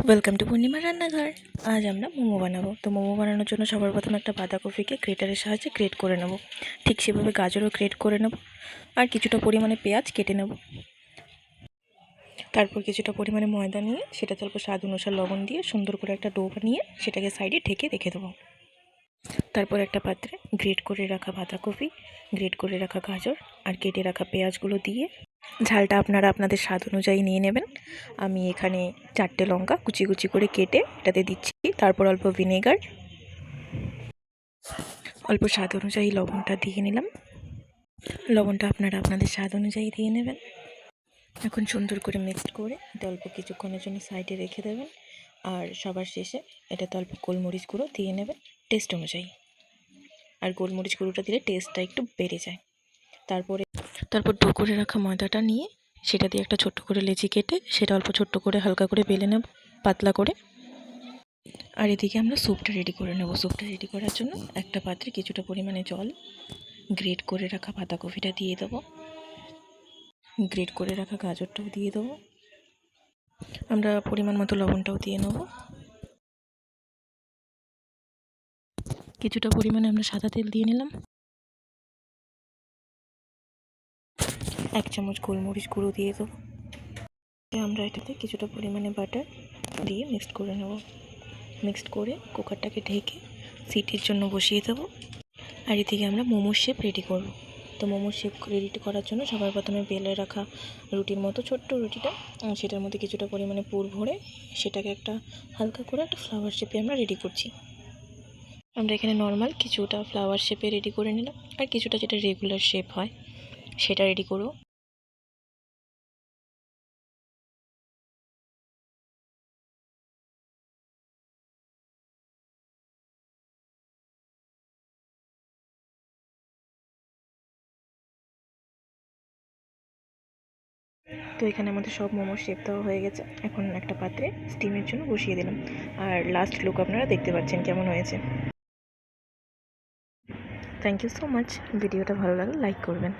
Welcome to পূর্ণিমা রান্নাঘর। আজ আমরা মোমো বানাবো। তো মোমো বানানোর জন্য সবার প্রথমে একটা বাঁধাকপিকে গ্রেটারের সাহায্যে গ্রেট করে নেব। ঠিক সেভাবে গাজরও গ্রেট করে নেব, আর কিছুটা পরিমাণে পেঁয়াজ কেটে নেব। তারপর কিছুটা পরিমাণে ময়দা নিয়ে সেটাতে অল্প স্বাদ অনুসার লবণ দিয়ে সুন্দর করে একটা ডো বানিয়ে সেটাকে সাইডে ঢেকে রেখে দেবো। তারপর একটা পাত্রে গ্রেট করে রাখা বাঁধাকপি, গ্রেট করে রাখা গাজর আর কেটে রাখা পেঁয়াজগুলো দিয়ে ঝালটা আপনারা আপনাদের স্বাদ অনুযায়ী নিয়ে নেবেন। আমি এখানে 4টে লঙ্কা কুচি কুচি করে কেটে এটাতে দিচ্ছি। তারপর অল্প ভিনেগার, অল্প স্বাদ অনুযায়ী লবণটা দিয়ে নিলাম। লবণটা আপনারা আপনাদের স্বাদ অনুযায়ী দিয়ে নেবেন। এখন সুন্দর করে মিক্সড করে এটা অল্প কিছুক্ষণের জন্য সাইডে রেখে দেবেন। আর সবার শেষে এটাতে অল্প গোলমরিচ গুঁড়ো দিয়ে নেবেন টেস্ট অনুযায়ী। আর গোলমরিচ গুঁড়োটা দিলে টেস্টটা একটু বেড়ে যায়। তারপর ডো করে রাখা ময়দাটা নিয়ে সেটা দিয়ে একটা ছোট্ট করে লেচি কেটে সেটা অল্প ছোট্ট করে হালকা করে বেলে নেব পাতলা করে। আর এদিকে আমরা স্যুপটা রেডি করে নেব। স্যুপটা রেডি করার জন্য একটা পাত্রে কিছুটা পরিমাণে জল, গ্রেট করে রাখা বাঁধাকপিটা দিয়ে দেবো, গ্রেট করে রাখা গাজরটাও দিয়ে দেবো, আমরা পরিমাণ মতো লবণটাও দিয়ে নেব। কিছুটা পরিমাণে আমরা সাদা তেল দিয়ে নিলাম। 1 চামচ গোলমরিচ গুঁড়ো দিয়ে দেবো। আমরা এটাতে কিছুটা পরিমাণে বাটার দিয়ে মিক্সড করে নেব। মিক্সড করে কুকারটাকে ঢেকে সিটির জন্য বসিয়ে দেবো। আর এদিকে আমরা মোমোর শেপ রেডি করব। তো মোমোর শেপ রেডি করার জন্য সবার প্রথমে বেলে রাখা রুটির মতো ছোট্ট রুটিটা, সেটার মধ্যে কিছুটা পরিমাণে পুর ভরে সেটাকে একটা হালকা করে একটা ফ্লাওয়ার শেপে আমরা রেডি করছি। আমরা এখানে নর্মাল কিছুটা ফ্লাওয়ার শেপে রেডি করে নিলাম, আর কিছুটা যেটা রেগুলার শেপ হয় সেটা রেডি করব। তো এখানে আমাদের সব মোমোর শেপ দেওয়া হয়ে গেছে। এখন একটা পাত্রে স্টিমের জন্য বসিয়ে দিলাম। আর লাস্ট লুক আপনারা দেখতে পাচ্ছেন কেমন হয়েছে। Thank you so much. ভিডিওটা ভালো লাগলে লাইক করবেন।